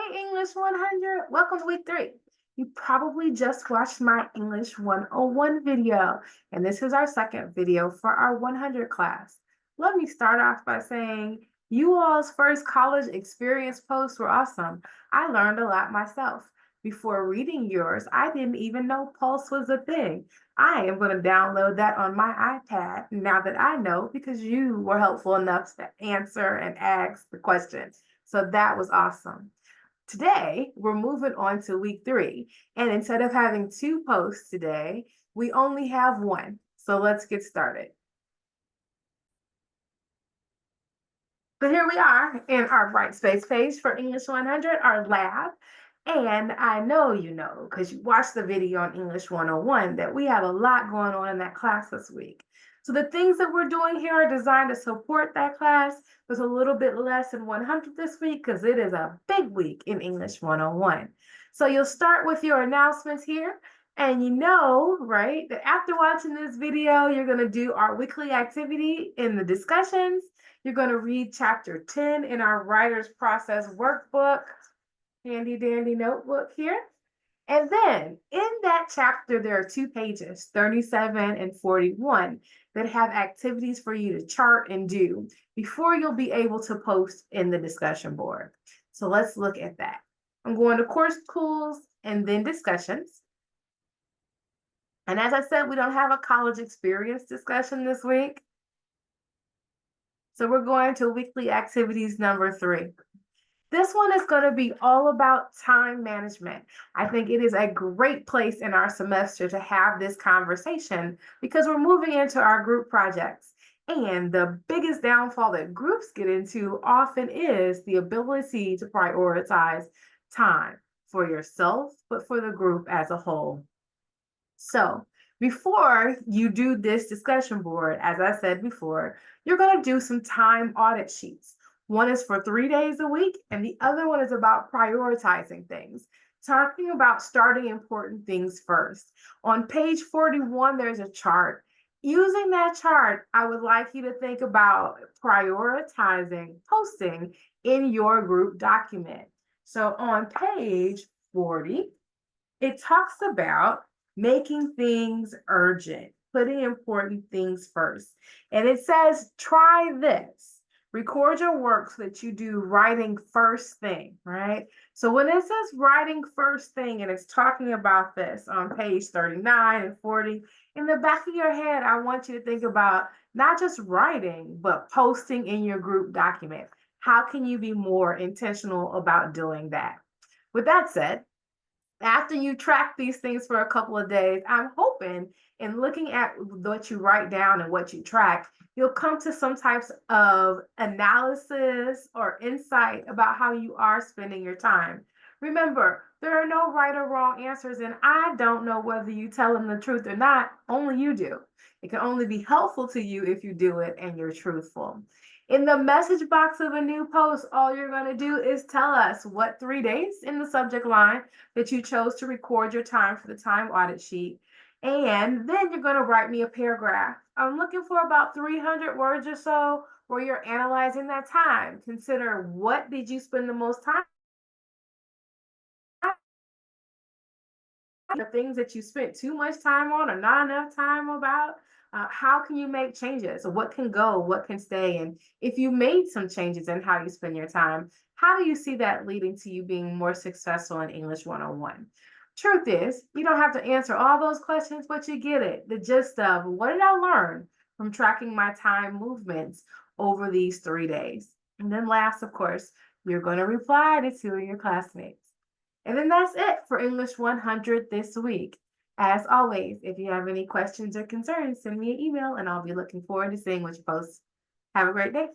Hi, English 100. Welcome to week 3. You probably just watched my English 101 video, and this is our second video for our 100 class. Let me start off by saying you all's first college experience posts were awesome. I learned a lot myself. Before reading yours, I didn't even know Pulse was a thing. I am going to download that on my iPad now that I know because you were helpful enough to answer and ask the questions. So that was awesome. Today, we're moving on to week 3. And instead of having 2 posts today, we only have 1. So let's get started. So here we are in our Brightspace page for English 100, our lab. And I know you know, because you watched the video on English 101, that we have a lot going on in that class this week. So the things that we're doing here are designed to support that class. There's a little bit less than 100 this week because it is a big week in English 101. So you'll start with your announcements here. And you know, right, that after watching this video, you're going to do our weekly activity in the discussions. You're going to read chapter 10 in our Writer's Process workbook, handy dandy notebook here. And then in that chapter, there are 2 pages, 37 and 41, that have activities for you to chart and do before you'll be able to post in the discussion board. So let's look at that. I'm going to course tools and then discussions. And as I said, we don't have a college experience discussion this week. So we're going to weekly activities number 3. This one is going to be all about time management. I think it is a great place in our semester to have this conversation because we're moving into our group projects. And the biggest downfall that groups get into often is the ability to prioritize time for yourself, but for the group as a whole. So before you do this discussion board, as I said before, you're going to do some time audit sheets. One is for 3 days a week, and the other one is about prioritizing things, talking about starting important things first. On page 41, there's a chart. Using that chart, I would like you to think about prioritizing posting in your group document. So on page 40, it talks about making things urgent, putting important things first. And it says, try this. Record your work so that you do writing first thing, right? So when it says writing first thing, and it's talking about this on page 39 and 40, in the back of your head, I want you to think about not just writing, but posting in your group document. How can you be more intentional about doing that? With that said, after you track these things for a couple of days, I'm hoping in looking at what you write down and what you track, you'll come to some types of analysis or insight about how you are spending your time. Remember, there are no right or wrong answers, and I don't know whether you tell them the truth or not, only you do. It can only be helpful to you if you do it and you're truthful. In the message box of a new post, all you're going to do is tell us what 3 days in the subject line that you chose to record your time for the time audit sheet. And then you're going to write me a paragraph. I'm looking for about 300 words or so where you're analyzing that time. Consider, what did you spend the most time on? The things that you spent too much time on or not enough time about. How can you make changes? What can go, what can stay? And if you made some changes in how you spend your time, how do you see that leading to you being more successful in English 101? Truth is, you don't have to answer all those questions, but you get it. The gist of, what did I learn from tracking my time movements over these 3 days? And then last, of course, you're going to reply to 2 of your classmates. And then that's it for English 100 this week. As always, if you have any questions or concerns, send me an email and I'll be looking forward to seeing what you post. Have a great day.